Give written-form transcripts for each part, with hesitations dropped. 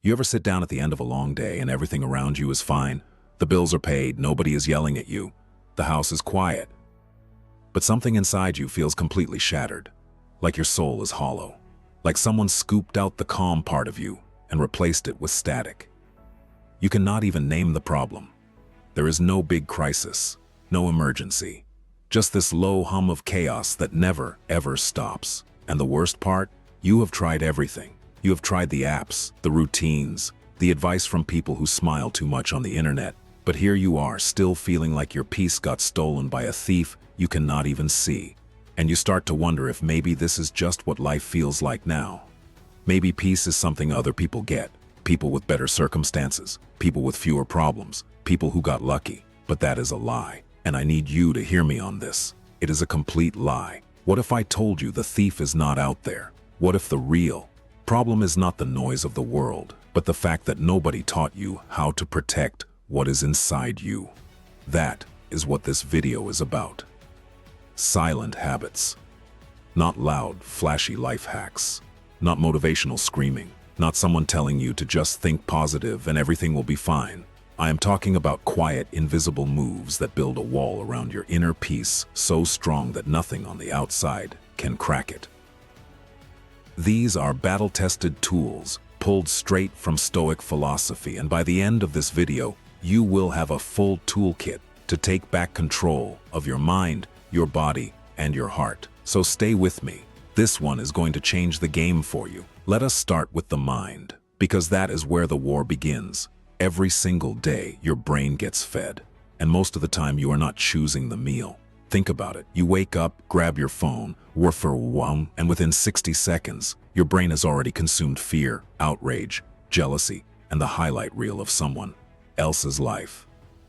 You ever sit down at the end of a long day and everything around you is fine? The bills are paid, nobody is yelling at you, the house is quiet. But something inside you feels completely shattered, like your soul is hollow, like someone scooped out the calm part of you and replaced it with static. You cannot even name the problem. There is no big crisis, no emergency, just this low hum of chaos that never, ever stops. And the worst part? You have tried everything. You have tried the apps, the routines, the advice from people who smile too much on the internet. But here you are, still feeling like your peace got stolen by a thief you cannot even see. And you start to wonder if maybe this is just what life feels like now. Maybe peace is something other people get. People with better circumstances, people with fewer problems, people who got lucky. But that is a lie. And I need you to hear me on this. It is a complete lie. What if I told you the thief is not out there? What if the real problem is not the noise of the world, but the fact that nobody taught you how to protect what is inside you? That is what this video is about. Silent habits. Not loud, flashy life hacks. Not motivational screaming. Not someone telling you to just think positive and everything will be fine. I am talking about quiet, invisible moves that build a wall around your inner peace so strong that nothing on the outside can crack it. These are battle-tested tools pulled straight from Stoic philosophy, and by the end of this video, you will have a full toolkit to take back control of your mind, your body, and your heart. So stay with me. This one is going to change the game for you. Let us start with the mind, because that is where the war begins. Every single day, your brain gets fed, and most of the time you are not choosing the meal. Think about it. You wake up, grab your phone, and within 60 seconds, your brain has already consumed fear, outrage, jealousy, and the highlight reel of someone else's life.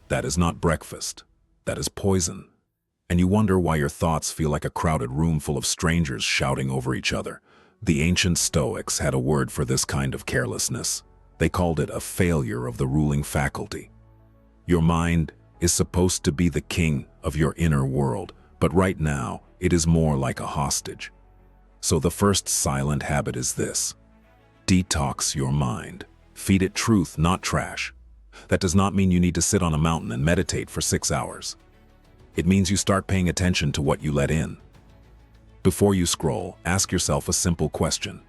That is not breakfast. That is poison. And you wonder why your thoughts feel like a crowded room full of strangers shouting over each other. The ancient Stoics had a word for this kind of carelessness. They called it a failure of the ruling faculty. Your mind is supposed to be the king of your inner world, but right now, it is more like a hostage. So the first silent habit is this. Detox your mind. Feed it truth, not trash. That does not mean you need to sit on a mountain and meditate for 6 hours. It means you start paying attention to what you let in. Before you scroll, ask yourself a simple question.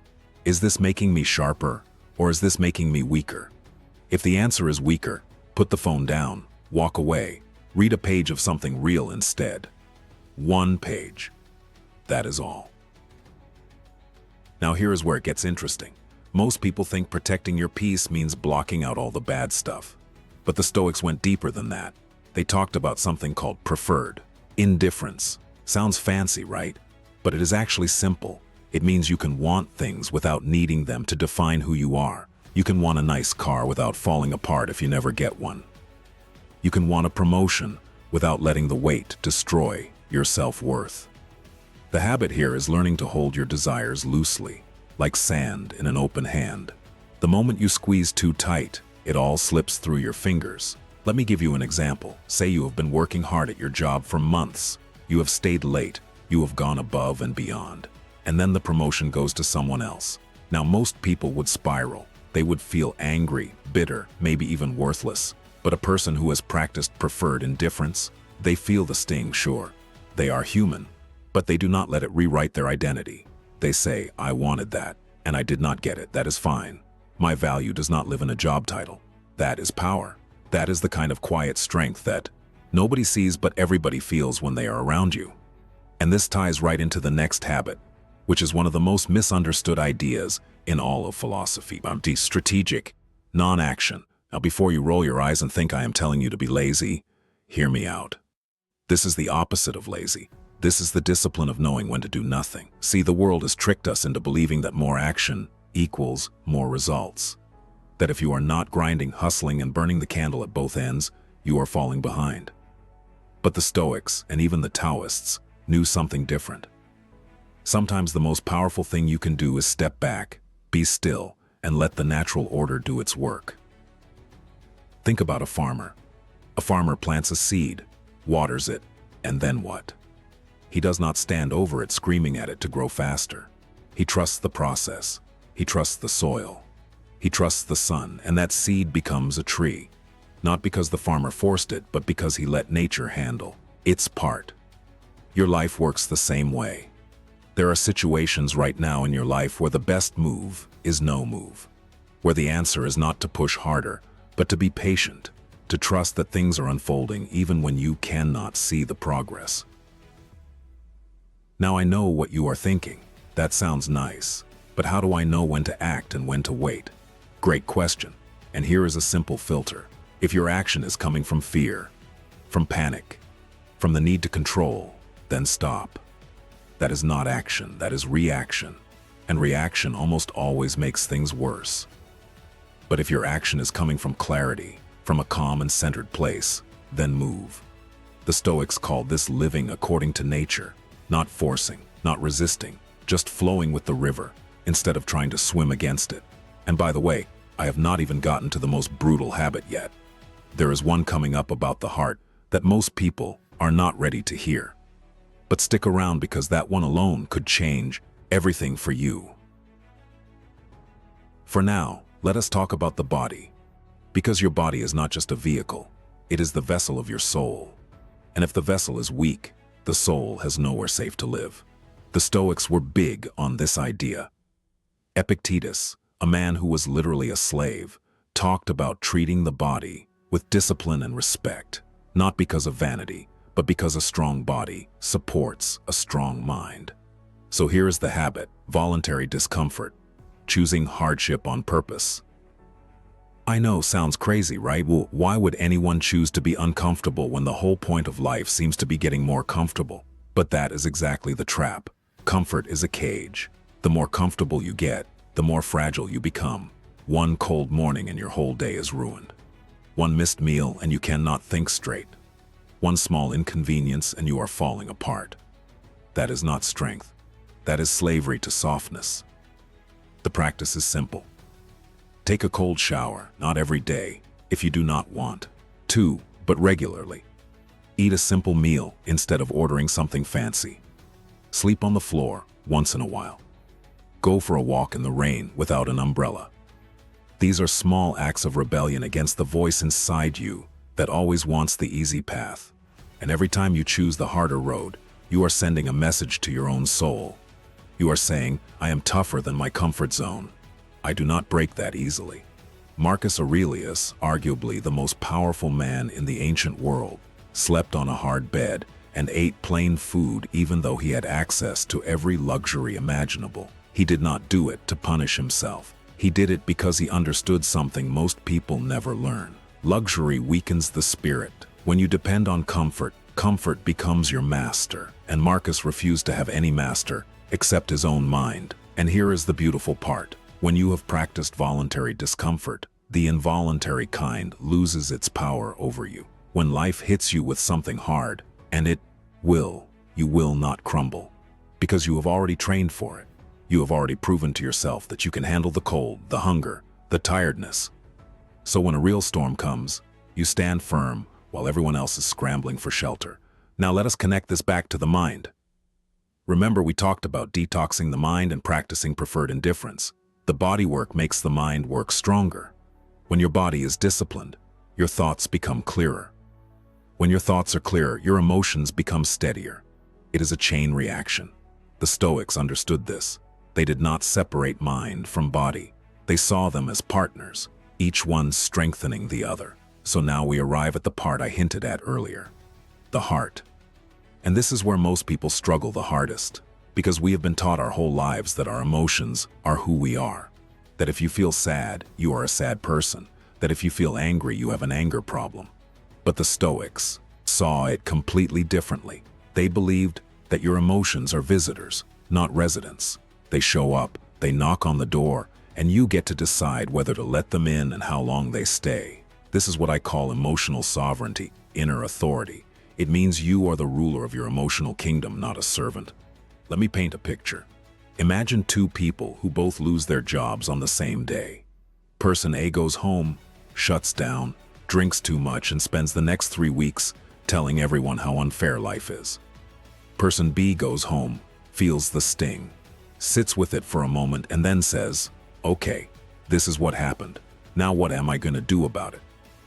Is this making me sharper, or is this making me weaker? If the answer is weaker, put the phone down, walk away, read a page of something real instead. One page. That is all. Now here is where it gets interesting. Most people think protecting your peace means blocking out all the bad stuff. But the Stoics went deeper than that. They talked about something called preferred indifference. Sounds fancy, right? But it is actually simple. It means you can want things without needing them to define who you are. You can want a nice car without falling apart if you never get one. You can want a promotion without letting the weight destroy your self-worth. The habit here is learning to hold your desires loosely, like sand in an open hand. The moment you squeeze too tight, it all slips through your fingers. Let me give you an example. Say you have been working hard at your job for months. You have stayed late. You have gone above and beyond. And then the promotion goes to someone else. Now most people would spiral. They would feel angry, bitter, maybe even worthless. But a person who has practiced preferred indifference, they feel the sting, sure. They are human, but they do not let it rewrite their identity. They say, I wanted that, and I did not get it. That is fine. My value does not live in a job title. That is power. That is the kind of quiet strength that nobody sees but everybody feels when they are around you. And this ties right into the next habit, which is one of the most misunderstood ideas in all of philosophy. Strategic non-action. Now before you roll your eyes and think I am telling you to be lazy, hear me out. This is the opposite of lazy. This is the discipline of knowing when to do nothing. See, the world has tricked us into believing that more action equals more results. That if you are not grinding, hustling, and burning the candle at both ends, you are falling behind. But the Stoics, and even the Taoists, knew something different. Sometimes the most powerful thing you can do is step back, be still, and let the natural order do its work. Think about a farmer. A farmer plants a seed, waters it, and then what? He does not stand over it screaming at it to grow faster. He trusts the process. He trusts the soil. He trusts the sun, and that seed becomes a tree. Not because the farmer forced it, but because he let nature handle its part. Your life works the same way. There are situations right now in your life where the best move is no move. Where the answer is not to push harder, but to be patient, to trust that things are unfolding even when you cannot see the progress. Now I know what you are thinking. That sounds nice, but how do I know when to act and when to wait? Great question. And here is a simple filter. If your action is coming from fear, from panic, from the need to control, then stop. That is not action, that is reaction. And reaction almost always makes things worse. But if your action is coming from clarity, from a calm and centered place, then move. The Stoics called this living according to nature, not forcing, not resisting, just flowing with the river, instead of trying to swim against it. And by the way, I have not even gotten to the most brutal habit yet. There is one coming up about the heart that most people are not ready to hear. But stick around because that one alone could change everything for you. For now, let us talk about the body. Because your body is not just a vehicle, it is the vessel of your soul. And if the vessel is weak, the soul has nowhere safe to live. The Stoics were big on this idea. Epictetus, a man who was literally a slave, talked about treating the body with discipline and respect, not because of vanity, but because a strong body supports a strong mind. So here is the habit: voluntary discomfort, choosing hardship on purpose. I know, sounds crazy, right? Well, why would anyone choose to be uncomfortable when the whole point of life seems to be getting more comfortable? But that is exactly the trap. Comfort is a cage. The more comfortable you get, the more fragile you become. One cold morning and your whole day is ruined. One missed meal and you cannot think straight. One small inconvenience and you are falling apart. That is not strength. That is slavery to softness. The practice is simple. Take a cold shower, not every day, if you do not want to, but regularly. Eat a simple meal instead of ordering something fancy. Sleep on the floor once in a while. Go for a walk in the rain without an umbrella. These are small acts of rebellion against the voice inside you that always wants the easy path. And every time you choose the harder road, you are sending a message to your own soul. You are saying, I am tougher than my comfort zone. I do not break that easily. Marcus Aurelius, arguably the most powerful man in the ancient world, slept on a hard bed and ate plain food even though he had access to every luxury imaginable. He did not do it to punish himself. He did it because he understood something most people never learn. Luxury weakens the spirit. When you depend on comfort, comfort becomes your master. And Marcus refused to have any master except his own mind. And here is the beautiful part. When you have practiced voluntary discomfort, the involuntary kind loses its power over you. When life hits you with something hard, and you will not crumble. Because you have already trained for it. You have already proven to yourself that you can handle the cold, the hunger, the tiredness. So when a real storm comes, you stand firm while everyone else is scrambling for shelter. Now let us connect this back to the mind. Remember, we talked about detoxing the mind and practicing preferred indifference. The body work makes the mind work stronger. When your body is disciplined, your thoughts become clearer. When your thoughts are clearer, your emotions become steadier. It is a chain reaction. The Stoics understood this. They did not separate mind from body. They saw them as partners, each one strengthening the other. So now we arrive at the part I hinted at earlier, the heart. And this is where most people struggle the hardest, because we have been taught our whole lives that our emotions are who we are. That if you feel sad, you are a sad person. That if you feel angry, you have an anger problem. But the Stoics saw it completely differently. They believed that your emotions are visitors, not residents. They show up, they knock on the door, and you get to decide whether to let them in and how long they stay. This is what I call emotional sovereignty, inner authority. It means you are the ruler of your emotional kingdom, not a servant. Let me paint a picture. Imagine two people who both lose their jobs on the same day. Person A goes home, shuts down, drinks too much, and spends the next 3 weeks telling everyone how unfair life is. Person B goes home, feels the sting, sits with it for a moment, and then says, okay, This is what happened. Now what am I going to do about it?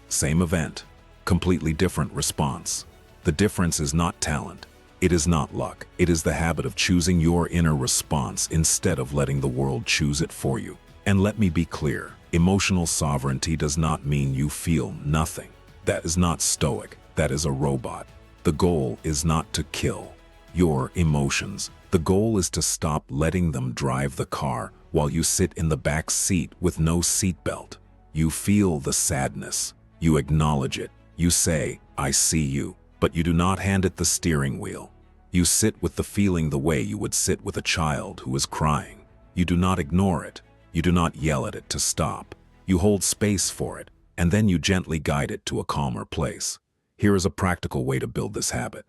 Same event, completely different response. The difference is not talent. It is not luck. It is the habit of choosing your inner response instead of letting the world choose it for you. And let me be clear, emotional sovereignty does not mean you feel nothing. That is not stoic. That is a robot. The goal is not to kill your emotions. The goal is to stop letting them drive the car while you sit in the back seat with no seatbelt. You feel the sadness. You acknowledge it. You say, I see you. But you do not hand it the steering wheel. You sit with the feeling the way you would sit with a child who is crying. You do not ignore it. You do not yell at it to stop. You hold space for it, and then you gently guide it to a calmer place. Here is a practical way to build this habit.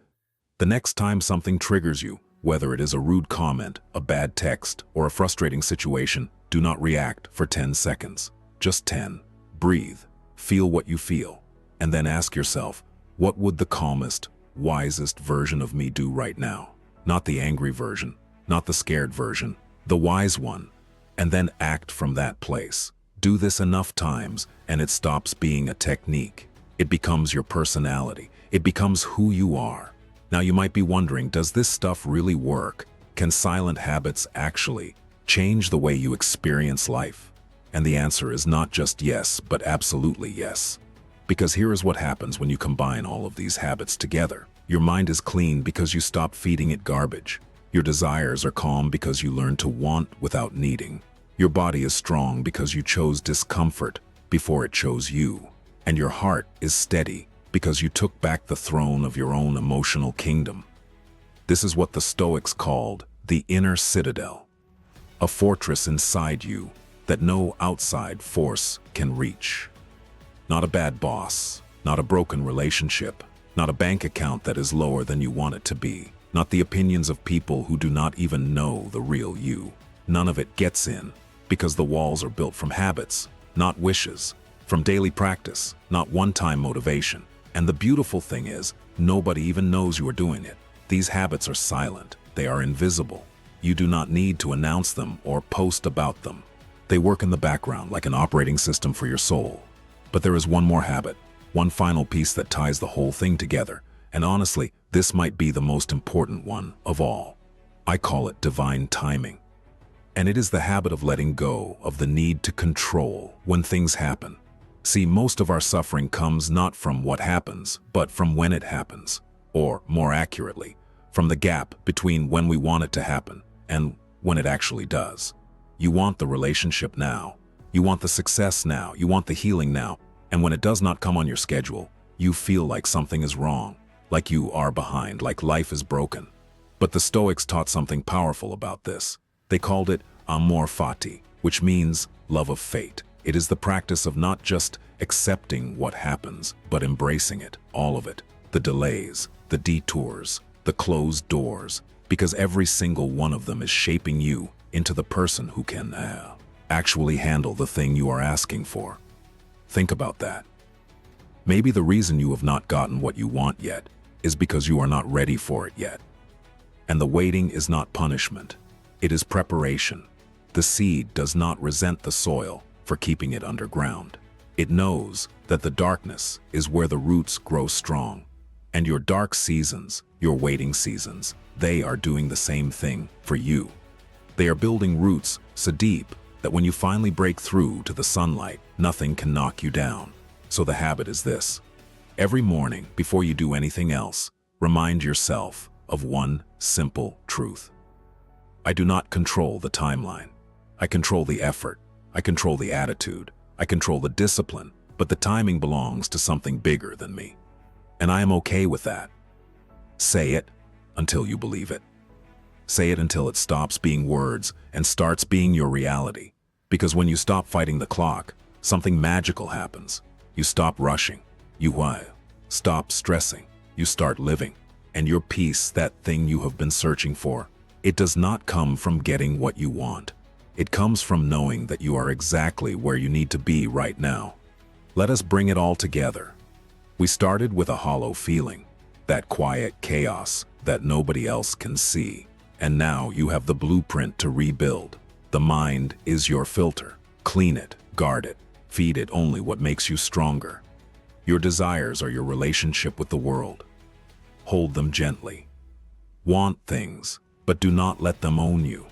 The next time something triggers you, whether it is a rude comment, a bad text, or a frustrating situation, do not react for 10 seconds. Just 10. Breathe. Feel what you feel. And then ask yourself, what would the calmest, wisest version of me do right now? Not the angry version, not the scared version, the wise one. And then act from that place. Do this enough times, and it stops being a technique. It becomes your personality. It becomes who you are. Now you might be wondering, does this stuff really work? Can silent habits actually change the way you experience life? And the answer is not just yes, but absolutely yes. Because here is what happens when you combine all of these habits together. Your mind is clean because you stop feeding it garbage. Your desires are calm because you learn to want without needing. Your body is strong because you chose discomfort before it chose you. And your heart is steady because you took back the throne of your own emotional kingdom. This is what the Stoics called the inner citadel, a fortress inside you that no outside force can reach. Not a bad boss, not a broken relationship, not a bank account that is lower than you want it to be, not the opinions of people who do not even know the real you. None of it gets in because the walls are built from habits, not wishes, from daily practice, not one-time motivation. And the beautiful thing is, nobody even knows you are doing it. These habits are silent. They are invisible. You do not need to announce them or post about them. They work in the background like an operating system for your soul. But there is one more habit, one final piece that ties the whole thing together. And honestly, this might be the most important one of all. I call it divine timing. And it is the habit of letting go of the need to control when things happen. See, most of our suffering comes not from what happens, but from when it happens. Or, more accurately, from the gap between when we want it to happen and when it actually does. You want the relationship now. You want the success now. You want the healing now. And when it does not come on your schedule, you feel like something is wrong, like you are behind, like life is broken. But the Stoics taught something powerful about this. They called it Amor Fati, which means love of fate. It is the practice of not just accepting what happens, but embracing it, all of it. The delays, the detours, the closed doors, because every single one of them is shaping you into the person who can actually handle the thing you are asking for. Think about that. Maybe the reason you have not gotten what you want yet is because you are not ready for it yet. And the waiting is not punishment. It is preparation. The seed does not resent the soil for keeping it underground. It knows that the darkness is where the roots grow strong. And your dark seasons, your waiting seasons, they are doing the same thing for you. They are building roots so deep that when you finally break through to the sunlight, nothing can knock you down. So the habit is this. Every morning, before you do anything else, remind yourself of one simple truth. I do not control the timeline. I control the effort. I control the attitude. I control the discipline, but the timing belongs to something bigger than me. And I am okay with that. Say it until you believe it. Say it until it stops being words and starts being your reality. Because when you stop fighting the clock, something magical happens. You stop rushing. You stop stressing. You start living. And your peace, that thing you have been searching for, it does not come from getting what you want. It comes from knowing that you are exactly where you need to be right now. Let us bring it all together. We started with a hollow feeling, that quiet chaos that nobody else can see. And now you have the blueprint to rebuild. The mind is your filter. Clean it, Guard it. Feed it only what makes you stronger. Your desires are your relationship with the world. Hold them gently. Want things, but do not let them own you.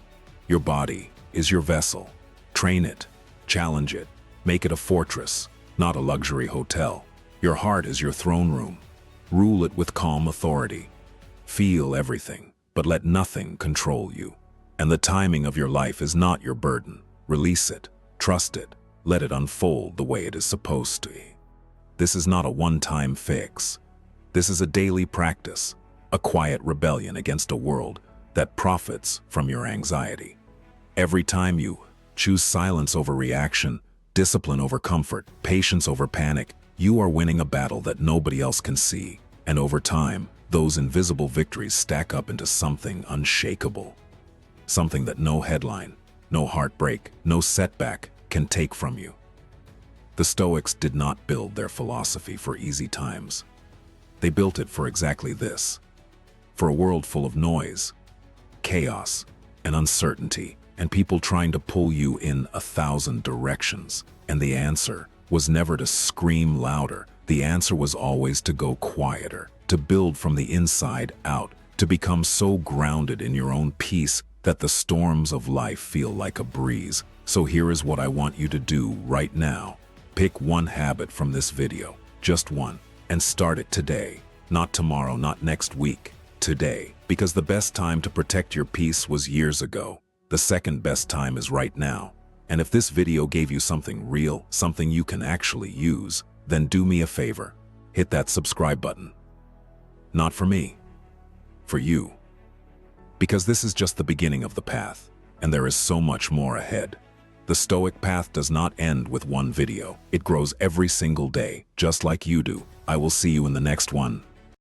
Your body is your vessel. Train it, challenge it, make it a fortress, not a luxury hotel. Your heart is your throne room. Rule it with calm authority. Feel everything, but let nothing control you. And the timing of your life is not your burden. Release it, trust it, let it unfold the way it is supposed to. This is not a one-time fix. This is a daily practice, a quiet rebellion against a world that profits from your anxiety. Every time you choose silence over reaction, discipline over comfort, patience over panic, you are winning a battle that nobody else can see. And over time, those invisible victories stack up into something unshakable. Something that no headline, no heartbreak, no setback can take from you. The Stoics did not build their philosophy for easy times. They built it for exactly this. For a world full of noise, chaos, and uncertainty, and people trying to pull you in 1,000 directions. And the answer was never to scream louder. The answer was always to go quieter, to build from the inside out, to become so grounded in your own peace that the storms of life feel like a breeze. So here is what I want you to do right now. Pick one habit from this video, just one, and start it today. Not tomorrow, not next week, today. Because the best time to protect your peace was years ago. The second best time is right now. And if this video gave you something real, something you can actually use, then do me a favor. Hit that subscribe button. Not for me, for you. Because this is just the beginning of the path, and there is so much more ahead. The Stoic path does not end with one video. It grows every single day, just like you do. I will see you in the next one.